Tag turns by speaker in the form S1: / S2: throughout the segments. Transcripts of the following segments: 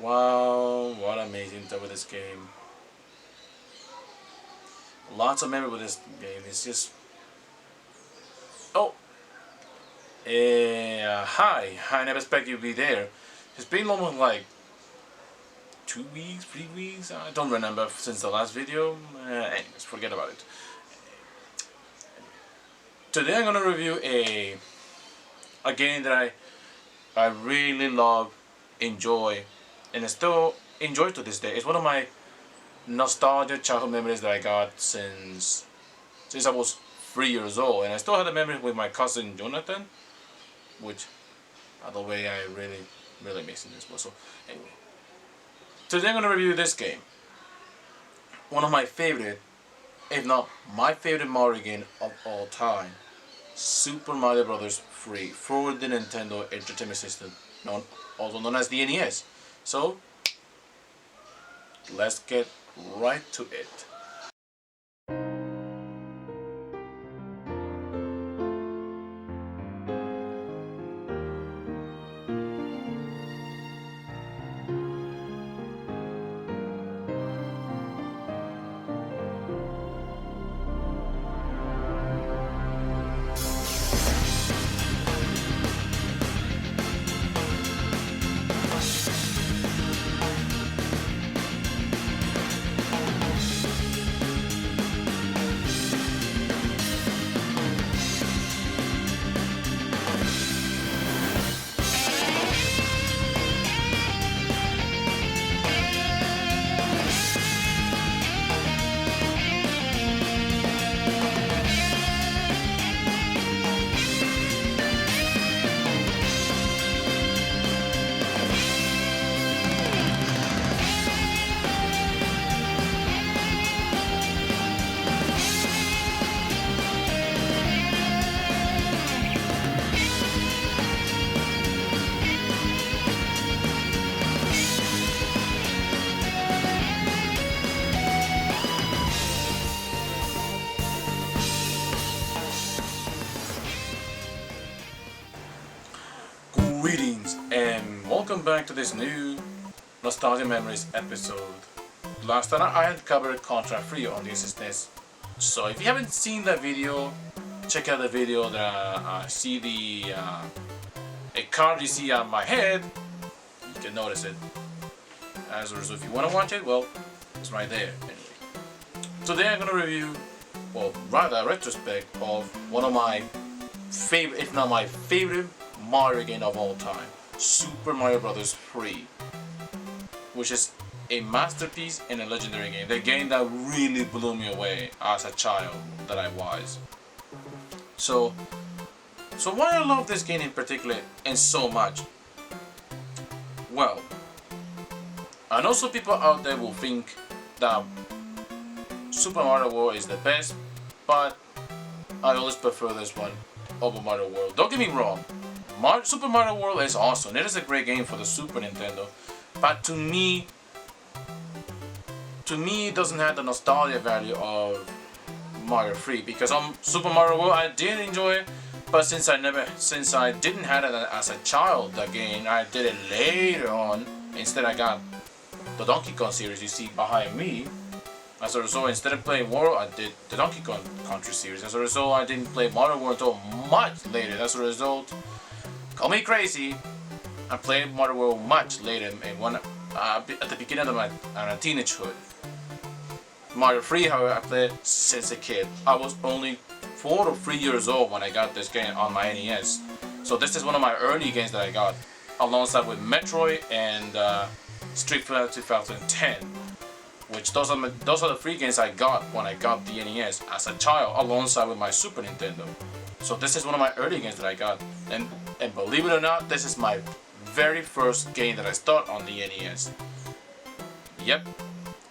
S1: Wow, what amazing stuff with this game. Lots of memory with this game. It's just... Oh! Hi. I never expected you to be there. It's been almost like 2 weeks, 3 weeks? I don't remember since the last video. Anyways, forget about it. Today I'm gonna review a game that I really love, enjoy, and I still enjoy to this day. It's one of my nostalgia childhood memories that I got since I was 3 years old, and I still have the memory with my cousin Jonathan, which, by the way, I really miss in this one. So anyway, today I'm gonna review this game. One of my favorite, if not my favorite Mario game of all time, Super Mario Bros. 3 for the Nintendo Entertainment System, also known as the NES. So let's get right to it. Greetings and welcome back to this new Nostalgia Memories episode. Last time I had covered Contra 3 on the SSNES, so if you haven't seen that video, check out the video that see the a card you see on my head. You can notice it. As a result, if you want to watch it, well, it's right there. Anyway, today I'm gonna review, well, rather a retrospect of one of my favorite, if not my favorite, Mario game of all time, Super Mario Bros. 3, which is a masterpiece and a legendary game. The game that really blew me away as a child that I was. So why I love this game in particular and so much? Well, I know some people out there will think that Super Mario World is the best, but I always prefer this one over Mario World. Don't get me wrong. Super Mario World is awesome. It is a great game for the Super Nintendo, but to me it doesn't have the nostalgia value of Mario 3, because on Super Mario World I did enjoy it, but since I didn't have it as a child, the game, I did it later on. Instead, I got the Donkey Kong series you see behind me. As a result, instead of playing World, I did the Donkey Kong Country series. As a result, I didn't play Mario World until much later. As a result, call me crazy, I played Mario World much later, and at the beginning of my teenagehood. Mario 3, however, I played since a kid. I was only 4 or 3 years old when I got this game on my NES. So this is one of my early games that I got, alongside with Metroid and Street Fighter 2010. Which those are the 3 games I got when I got the NES as a child, alongside with my Super Nintendo. So this is one of my early games that I got, and believe it or not, this is my very first game that I start on the NES. Yep,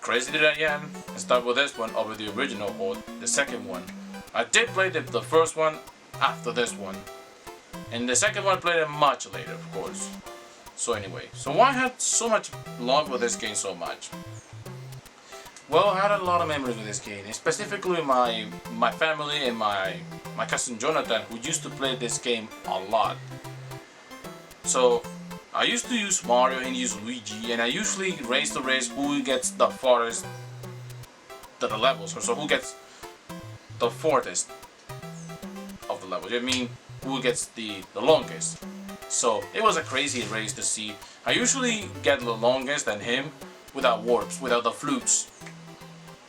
S1: crazy that I am, I start with this one over the original or the second one. I did play the first one after this one, and the second one I played it much later, of course. So anyway, so why I had so much love with this game so much? Well, I had a lot of memories with this game, and specifically my family and my cousin Jonathan, who used to play this game a lot. So I used to use Mario and use Luigi, and I usually race the race who gets the farthest to the levels, or so who gets the farthest of the levels. I mean, who gets the longest. So it was a crazy race to see. I usually get the longest than him without warps, without the flutes,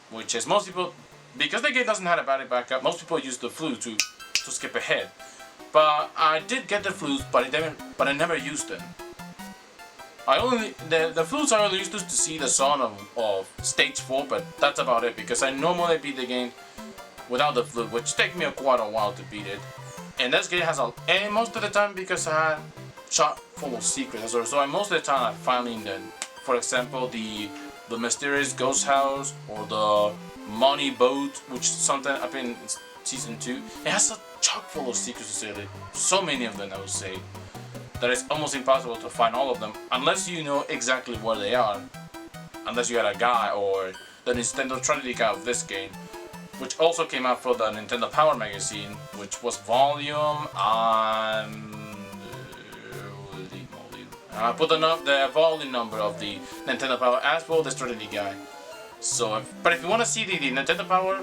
S1: which is most people, because the game doesn't have a battery backup, most people use the flute to skip ahead. But I did get the flutes, but I never used them. The flutes I only used to see the song of stage 4, but that's about it, because I normally beat the game without the flute, which takes me quite a while to beat it. And this game has and most of the time, because I had chock full of secrets, so most of the time I find them. For example, the mysterious ghost house, or the money boat, which sometimes up in season 2, it has a chock full of secrets to say, so many of them I would say, that it's almost impossible to find all of them unless you know exactly where they are, unless you had a guy or the Nintendo Trinity guy of this game, which also came out for the Nintendo Power magazine, which was volume I put the volume number of the Nintendo Power as well, the Trinity guy. So, but if you want to see the Nintendo Power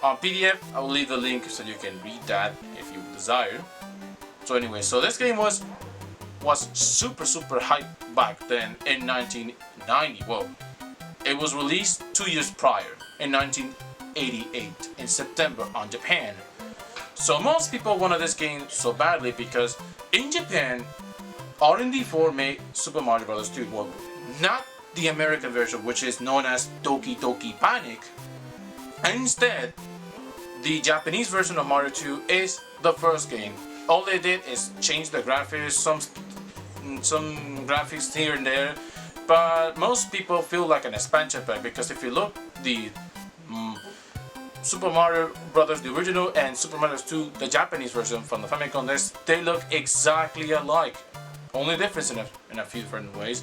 S1: on PDF, I will leave the link so you can read that if you desire. So anyway, so this game was super hype back then in 1990. Well, it was released 2 years prior in 1988 in September on Japan. So most people wanted this game so badly because in Japan, R&D4 made Super Mario Bros. 2. Well, not the American version, which is known as Doki Doki Panic. And instead, the Japanese version of Mario 2 is the first game. All they did is change the graphics, some graphics here and there, but most people feel like an expansion pack, because if you look, the Super Mario Bros. The original and Super Mario 2, the Japanese version from the Famicom, they look exactly alike. Only difference in a few different ways.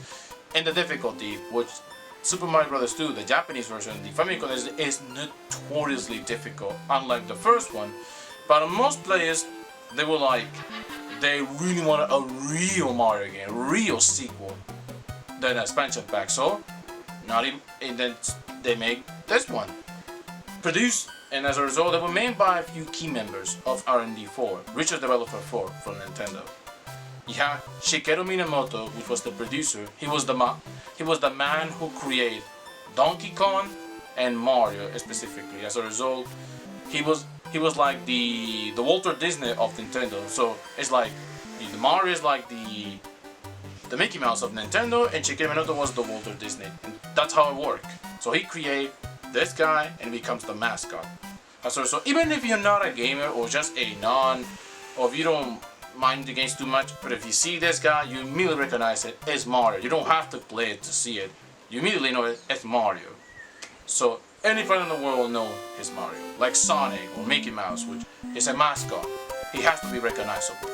S1: And the difficulty, which Super Mario Bros. 2, the Japanese version, the Famicom is notoriously difficult, unlike the first one. But most players, they really wanted a real Mario game, a real sequel, than an expansion pack. So, then they make this one. Produced, and as a result, they were made by a few key members of R&D4, research developer 4 from Nintendo. You have Shigeru Miyamoto, which was the producer. He was the man who created Donkey Kong and Mario specifically. As a result, he was like the Walter Disney of Nintendo. So it's like Mario is like the Mickey Mouse of Nintendo, and Shigeru Miyamoto was the Walter Disney. And that's how it worked. So he created this guy and becomes the mascot. As a result, even if you're not a gamer or just or if you don't mind the games too much, but if you see this guy, you immediately recognize it as Mario. You don't have to play it to see it. You immediately know it as Mario. So anybody in the world will know it's Mario. Like Sonic or Mickey Mouse, which is a mascot. He has to be recognizable.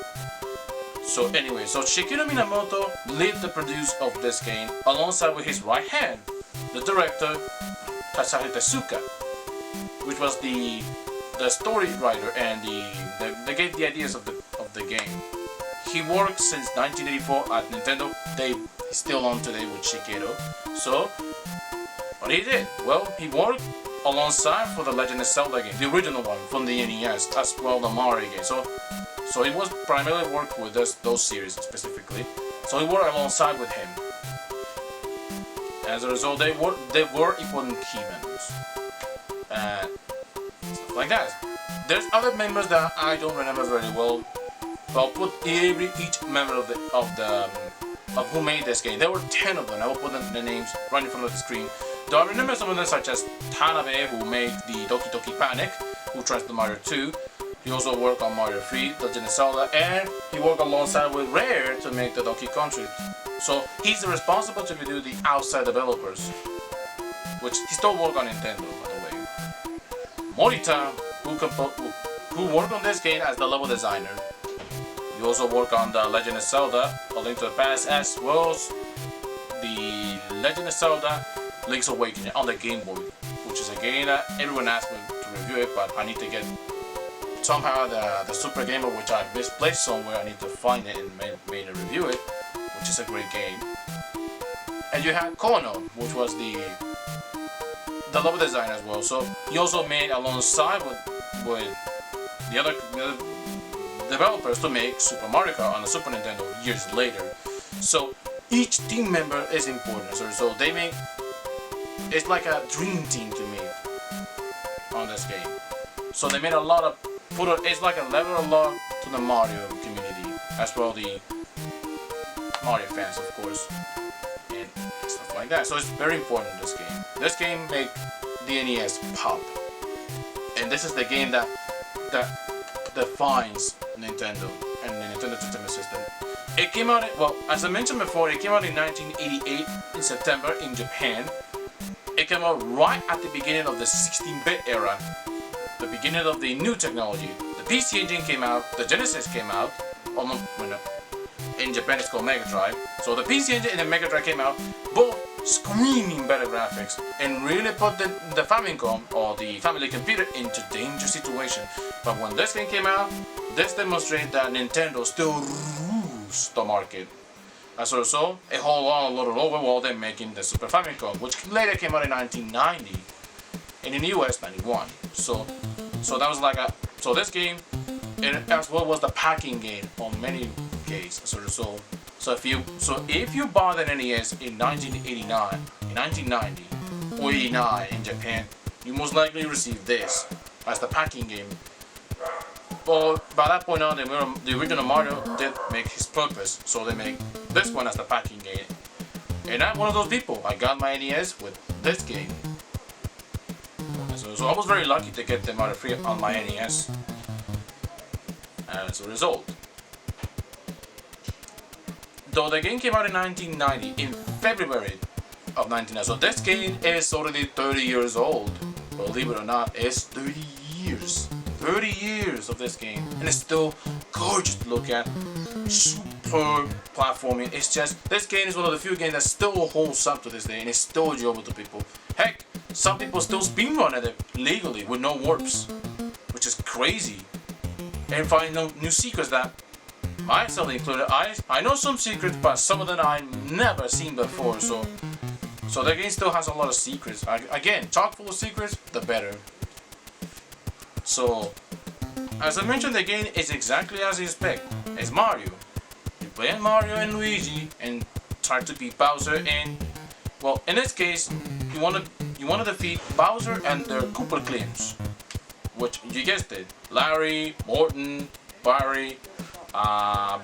S1: So anyway, so Shigeru Miyamoto led the produce of this game alongside with his right hand, the director Takashi Tezuka, which was the story writer and they gave the ideas of the game. He worked since 1984 at Nintendo. He's still on today with Shigeru. So, what he did? Well, he worked alongside for the Legend of Zelda game, the original one from the NES, as well the Mario game. So he was primarily worked with those series specifically. So he worked alongside with him. As a result, they were important key members. Stuff like that. There's other members that I don't remember very well. But I'll put each member of who made this game. There were 10 of them. I will put the names right in front of the screen. Though I remember some of them, such as Tanabe, who made the Doki Doki Panic, who translated Mario 2. He also worked on Mario 3, Legend of Zelda, and he worked alongside with Rare to make the Donkey Kong. So he's responsible to do the outside developers, which he still works on Nintendo, by the way. Morita, who worked on this game as the level designer. He also worked on the Legend of Zelda, A Link to the Past, as well as the Legend of Zelda, Link's Awakening on the Game Boy, which is a game that everyone asked me to review it, but I need to get somehow the Super Game Boy, which I misplaced somewhere. I need to find it and review it, which which is a great game. And you had Kono, which was the level design as well. So he also made alongside with the other developers to make Super Mario Kart on the Super Nintendo years later. So each team member is important. So they make, it's like a dream team to me on this game. So they made a lot of it's like a level of love to the Mario community, as well the Mario fans, of course, and stuff like that. So it's very important, this game. This game made the NES pop, and this is the game that defines Nintendo and the Nintendo Entertainment System. It came out, well, as I mentioned before, it came out in 1988 in September in Japan. It came out right at the beginning of the 16-bit era, the beginning of the new technology. The PC Engine came out, the Genesis came out, in Japan it's called Mega Drive. So the PC Engine and the Mega Drive came out, both screaming better graphics, and really put the Famicom, or the family computer, into dangerous situation. But when this game came out, this demonstrated that Nintendo still rules the market. As a result, it hold on a little over while they're making the Super Famicom, which later came out in 1990, and in the US 91. So that was like so this game, and as well was the packing game on many cases as a result. So if you bought an NES in 1989, in 1990, or 89 in Japan, you most likely received this as the packing game. Well, by that point on, the original Mario did make his purpose, so they make this one as the packing game. And I'm one of those people. I got my NES with this game. So I was very lucky to get the Mario free on my NES. As a result, though the game came out in 1990, in February of 1990, so this game is already 30 years old. Believe it or not, it's 30 years. 30 years of this game, and it's still gorgeous to look at. Super platforming. It's just, this game is one of the few games that still holds up to this day, and it's still enjoyable to people. Heck, some people still speedrun at it legally with no warps, which is crazy. And find new secrets that myself included. I know some secrets, but some of them I've never seen before. So the game still has a lot of secrets. Again, chock full of secrets, the better. So, as I mentioned, the game is exactly as you expect. It's Mario. You play Mario and Luigi and try to beat Bowser, and well, in this case, you want to defeat Bowser and their Koopa claims, which you guessed it, Larry, Morton, Barry,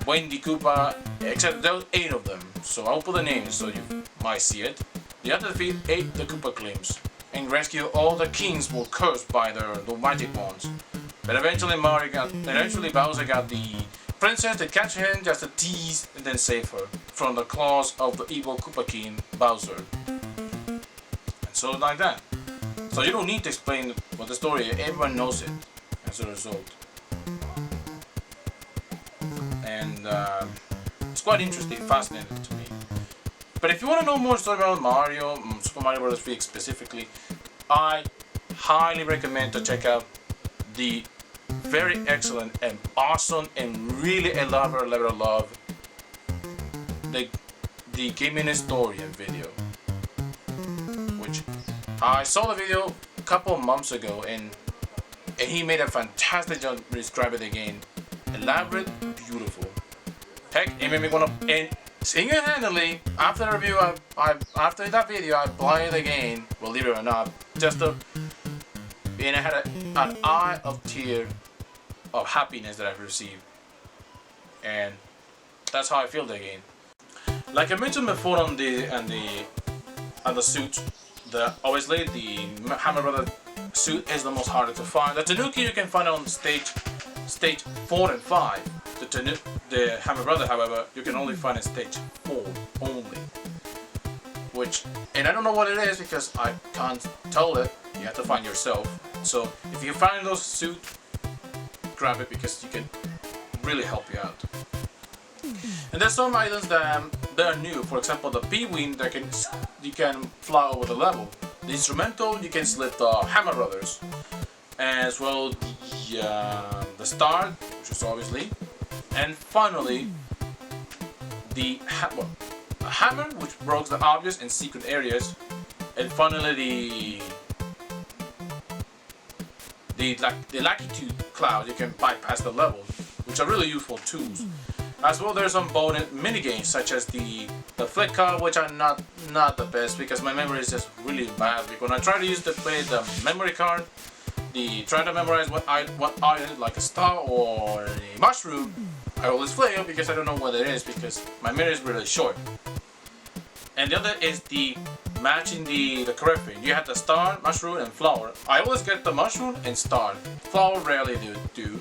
S1: Wendy Koopa, except there were 8 of them. So I'll put the names so you might see it. You have to defeat 8 the Koopa claims and rescue all the kings who were cursed by the magic wands. But eventually Bowser got the princess to catch him just to tease and then save her from the claws of the evil Koopa King Bowser. And so like that. So you don't need to explain what the story is, everyone knows it as a result. And it's quite interesting, fascinating to me. But if you want to know more story about Mario, Super Mario Bros. 3 specifically, I highly recommend to check out the very excellent and awesome and really elaborate level of love, the Gaming Historian video, which I saw the video a couple of months ago, and he made a fantastic job describing the game. Elaborate, beautiful. Heck, it made me want to, and single-handedly, after the review, after that video, I played the game, believe it or not, and I had an eye of tear of happiness that I've received, and that's how I feel the game. Like I mentioned before on the suit, obviously the Hammer Brother suit is the most harder to find. The Tanuki you can find on stage 4 and 5. The Hammer Brother, however, you can only find in stage 4 only. And I don't know what it is because I can't tell it. You have to find yourself. So if you find those suit, grab it because you can really help you out. And there's some items that are new. For example, the P-Wing that you can fly over the level. The instrumental, you can select the Hammer Brothers, as well the star, which is obviously, and finally a hammer which broke the obvious and secret areas, and finally the latitude cloud you can bypass the level, which are really useful tools. As well, there's some bonus mini games such as the flick card, which are not the best because my memory is just really bad. When I try to play the memory card, try to memorize what item like a star or a mushroom, I always fail because I don't know what it is because my memory is really short. And the other is the matching the correct thing. You have the star, mushroom, and flower. I always get the mushroom and star. Flower rarely do.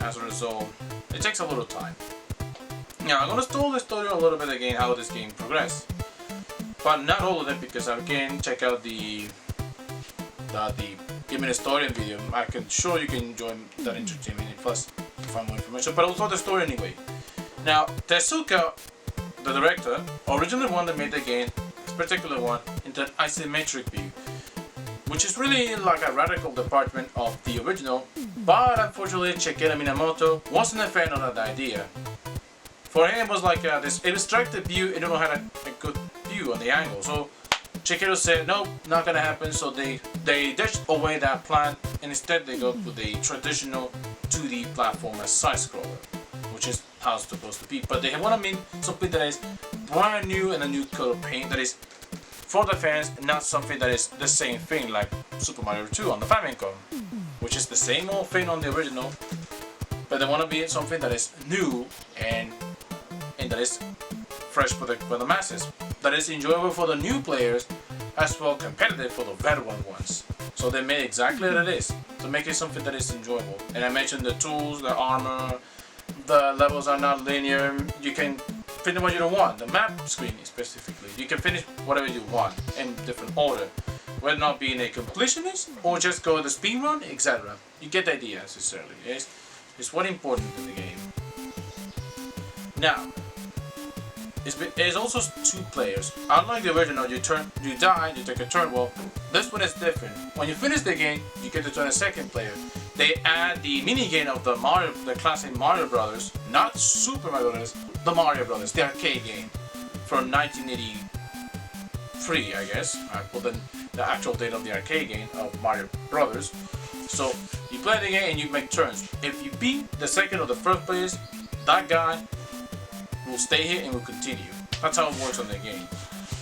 S1: As a result, it takes a little time. Now I'm gonna stall the story a little bit again how this game progressed, but not all of it because again check out the Give Me the Story video. I can sure you can enjoy that entertainment plus find more information, but also the story anyway. Now Tezuka, the director, originally one that made the game, this particular one, into an isometric view, which is really like a radical department of the original, but unfortunately Shigeru Miyamoto wasn't a fan of that idea. For him it was like this illustrative view, and don't had a good view on the angle, so Shigeru said nope, not gonna happen, so they ditched away that plan and instead they go with the traditional 2D platformer side-scroller, which is how it's supposed to be, but they want to mean something that is brand new and a new coat of paint that is for the fans, not something that is the same thing like Super Mario 2 on the Famicom, which is the same old thing on the original, but they want to be something that is new and that is fresh for the masses, that is enjoyable for the new players, as well competitive for the veteran ones. So they made exactly what it is, to make it something that is enjoyable. And I mentioned the tools, the armor, the levels are not linear, you can finish what you don't want, the map screen specifically. You can finish whatever you want in different order, whether not being a completionist or just go the speed run, etc. You get the idea necessarily. It's what important in the game. Now, it's also 2 players. Unlike the original, you die, you take a turn. Well, this one is different. When you finish the game, you get to turn a second player. They add the mini game of the classic Mario Brothers, not Super Mario Brothers, the Mario Brothers, the arcade game from 1983, I guess. I put the actual date of the arcade game of Mario Brothers. So you play the game and you make turns. If you beat the second or the first players, that guy will stay here and will continue. That's how it works on the game.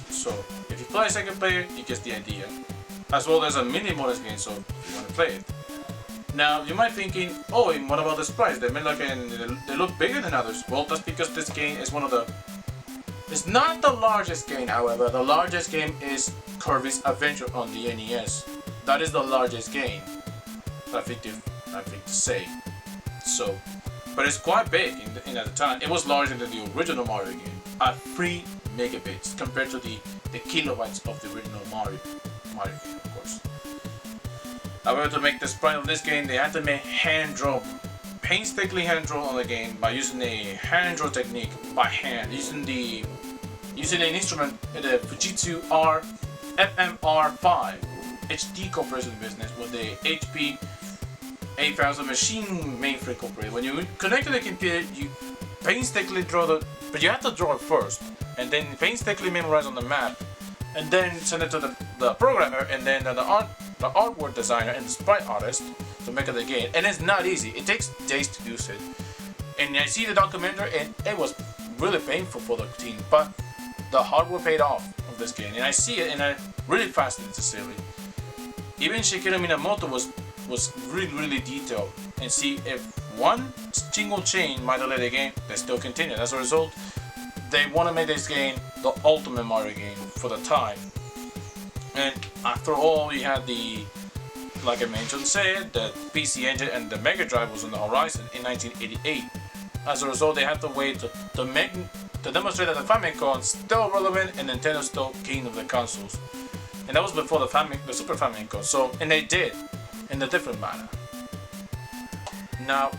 S1: So if you play a second player, you get the idea. As well as a mini bonus game, so if you want to play it. Now you might be thinking, oh, and what about the sprites? They look bigger than others. Well, that's because this game is it's not the largest game, however. The largest game is Kirby's Adventure on the NES. That is the largest game, I think to say. So, but it's quite big at the time. It was larger than the original Mario game, at 3 megabits compared to the kilobytes of the original Mario game, of course. However, to make the sprite of this game, they had to make painstakingly hand draw on the game by using a hand draw technique by hand, using an instrument, the Fujitsu FMR5 HD compression business with the HP 8000 machine mainframe computer. When you connect to the computer, you painstakingly draw but you have to draw it first, and then painstakingly memorize on the map, and then send it to the programmer, and then the artwork designer and the sprite artist to make the game. And it's not easy. It takes days to use it. And I see the documentary, and it was really painful for the team, but the hard work paid off of this game. And I see it, and I'm really fascinated to see it. Even Shigeru Miyamoto was really detailed, and see if one single chain might delay the game, they still continue. As a result, they want to make this game the ultimate Mario game for the time. And after all, you had like I mentioned, the PC Engine and the Mega Drive was on the horizon in 1988. As a result, they had to wait to demonstrate that the Famicom is still relevant and Nintendo still king of the consoles. And that was before the Super Famicom. So, and they did in a different manner. Now,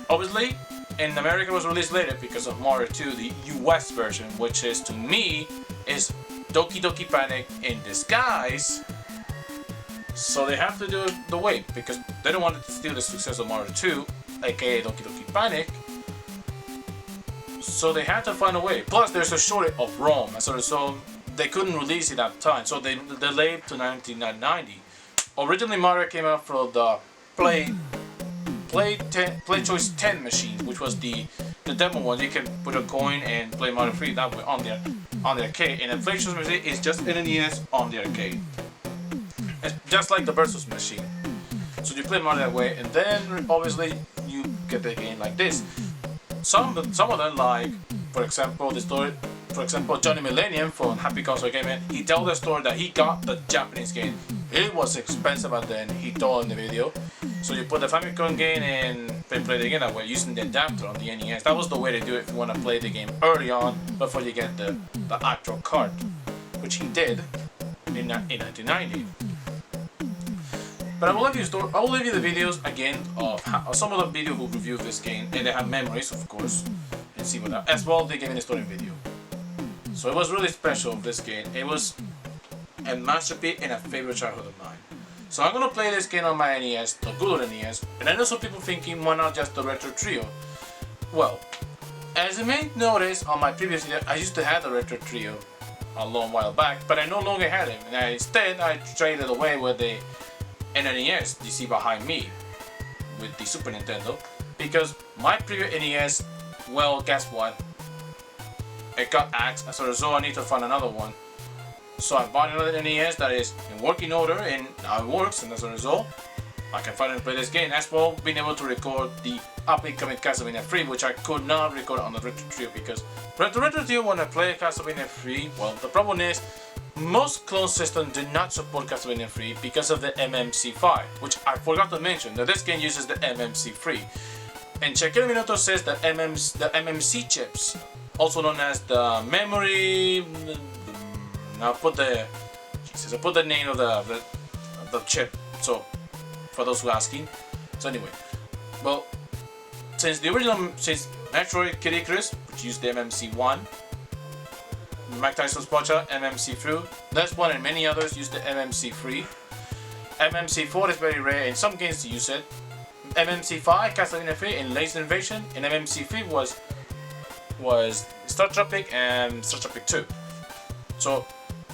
S1: obviously, in America it was released later because of Mario 2, the US version, which is, to me, is Doki Doki Panic in disguise. So they have to do it the way, because they don't want it to steal the success of Mario 2, aka Doki Doki Panic. So they had to find a way. Plus, there's a shortage of ROM, so they couldn't release it at the time. So they delayed to 1990. Originally, Mario came out for the Play Choice 10 machine, which was the demo one. You can put a coin and play Mario 3 that way on the arcade. And the Play Choice machine is just an NES on the arcade. It's just like the Versus machine. So you play Mario that way, and then obviously you get the game like this. Some of them, like for example the story, Johnny Millennium from Happy Console Gaming, he told the story that he got the Japanese game. It was expensive at then, he told in the video. So you put the Famicom game and play the game that way using the adapter on the NES. That was the way to do it if you want to play the game early on before you get the actual card, which he did in 1990. But I will leave you the videos again of some of the video who reviewed this game, and they have memories, of course, and see what as well they gave me the story video. So it was really special, this game. It was a masterpiece and a favorite childhood of mine. So I'm gonna play this game on my NES, the good old NES, and I know some people thinking, why not just the Retro Trio? Well, as you may notice on my previous video, I used to have the Retro Trio a long while back, but I no longer had it, and instead I traded away with the NES you see behind me with the Super Nintendo, because my previous NES, well, guess what? It got axed, as a result I need to find another one. So I bought another NES that is in working order, and now it works, and as a result I can finally play this game, as well being able to record the upcoming Castlevania 3, which I could not record on the Retro Trio, because the Retro Trio, when I play Castlevania 3, well, the problem is most clone systems do not support Castlevania 3 because of the MMC5, which I forgot to mention that this game uses the MMC3. And Shigeru Miyamoto says that the MMC chips, also known as the memory, I'll put the name of the chip. So for those who are asking. So anyway, well, since Metroid Kid Icarus, which used the MMC1, Mike Tyson's Pocha, MMC3, this one and many others use the MMC3. MMC4 is very rare, in some games to use it. MMC5, Castlevania 3, and Laser Invasion, and MMC3 was Star Tropic and Star Tropic 2. So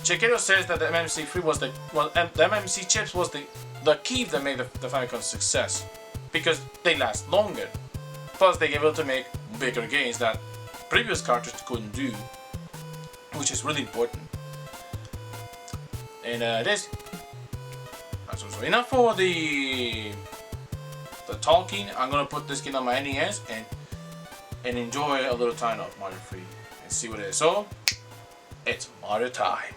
S1: Shigeru says that the MMC3 was the MMC chips was the key that made the Famicom success, because they last longer. Plus they were able to make bigger games that previous cartridges couldn't do, which is really important. And that's also enough for the talking. I'm gonna put this game on my NES and enjoy a little time of Mario 3 and see what it is. So it's Mario time.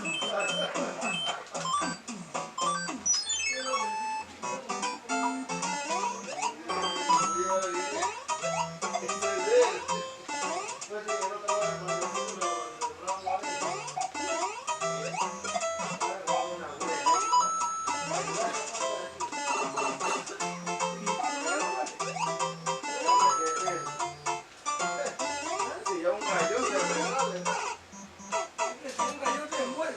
S2: Sí, ya un gallo se muere.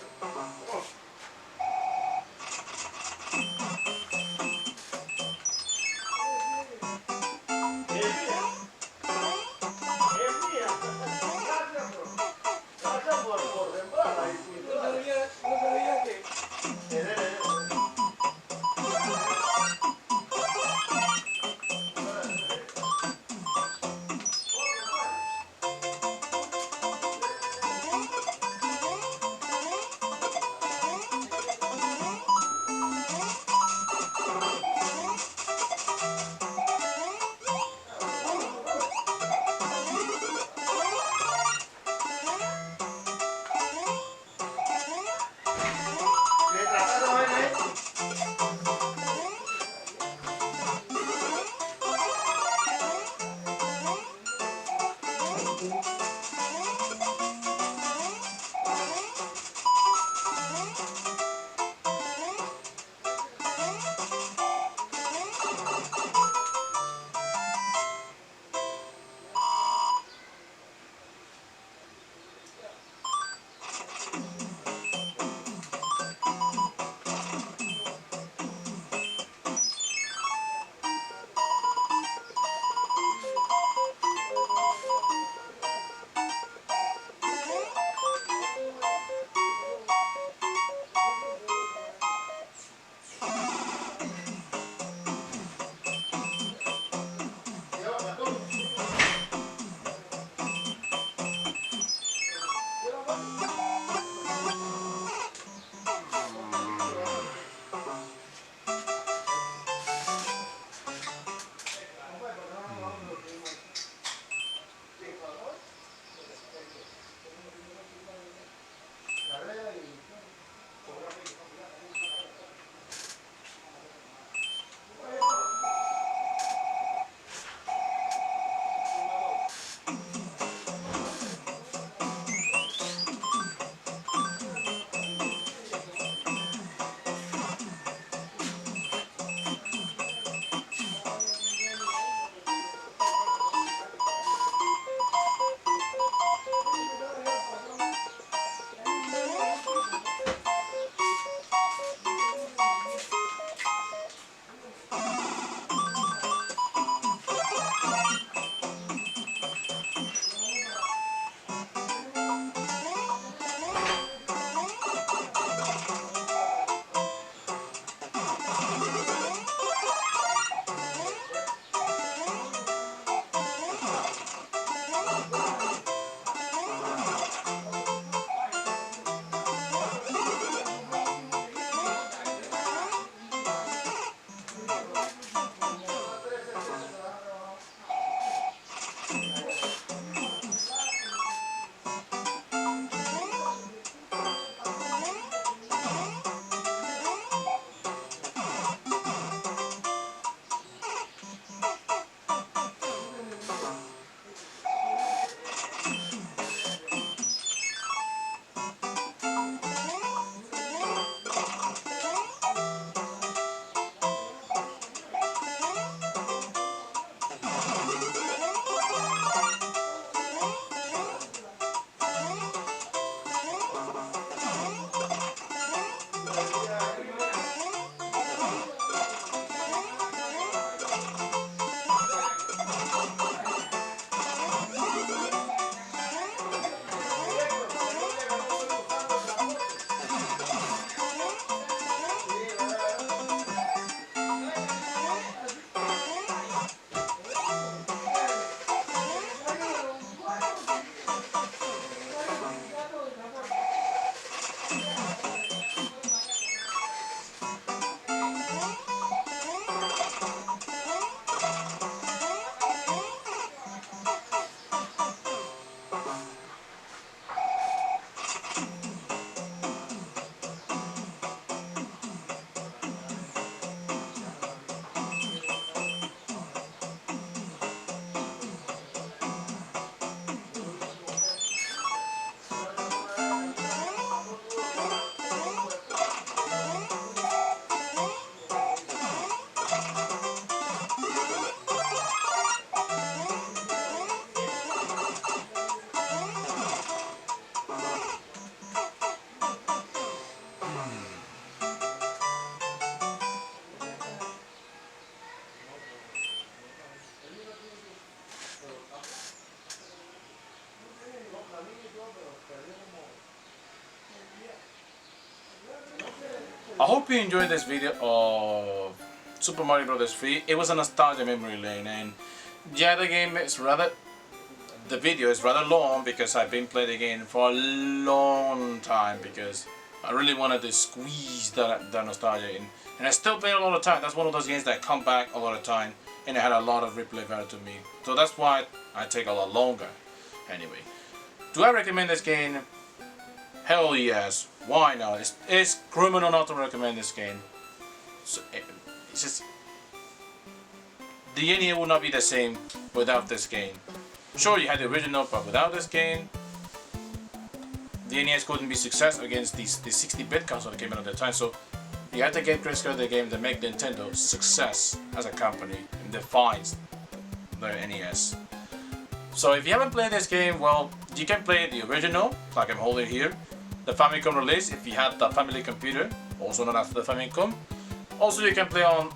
S1: I hope you enjoyed this video of Super Mario Bros. 3. It was a nostalgia memory lane, and yeah, the video is rather long because I've been playing the game for a long time because I really wanted to squeeze that nostalgia in. And I still play it a lot of time. That's one of those games that come back a lot of time, and it had a lot of replay value to me. So that's why I take a lot longer. Anyway, do I recommend this game? Hell yes. Why not? It's criminal not to recommend this game. So, it's just... the NES would not be the same without this game. Sure, you had the original, but without this game, the NES couldn't be success against the 60-bit console that came out at the time. So you had to get credit to the game to make Nintendo success as a company and defines the NES. So if you haven't played this game, well, you can play the original, like I'm holding here. The Famicom release, if you had the family computer, also known as the Famicom. Also, you can play on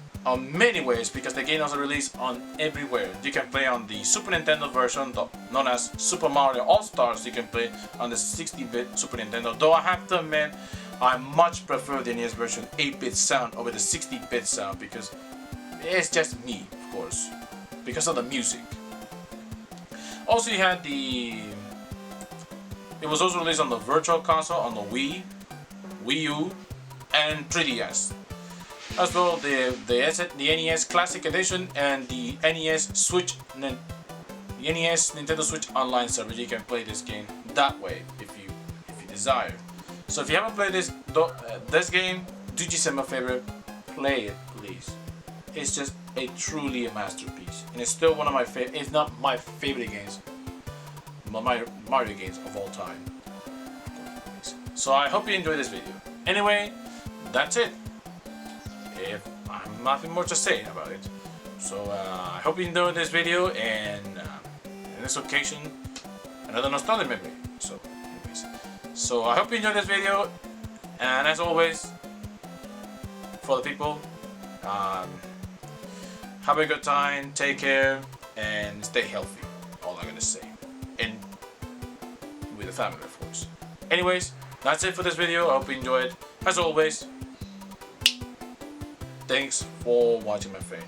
S1: many ways because the game also released on everywhere. You can play on the Super Nintendo version, known as Super Mario All-Stars. You can play on the 60-bit Super Nintendo. Though I have to admit, I much prefer the NES version 8-bit sound over the 60-bit sound because it's just me, of course, because of the music. Also, you had it was also released on the Virtual Console, on the Wii, Wii U, and 3DS. As well, the NES Classic Edition and the NES Nintendo Switch Online server. You can play this game that way if you desire. So if you haven't played this game, do yourself a favor, play it, please. It's just truly a masterpiece, and it's still one of my favorite, if not my favorite games, my Mario games of all time. So I hope you enjoyed this video. Anyway, that's it. If I'm nothing more to say about it. So I hope you enjoyed this video, and in this occasion, another nostalgia memory. So anyways, so I hope you enjoyed this video, and as always, for the people, have a good time, take care, and stay healthy. All I'm gonna say, and with the family, of course. Anyways, that's it for this video. I hope you enjoyed. As always, thanks for watching, my friend.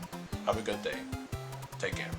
S1: Have a good day. Take care.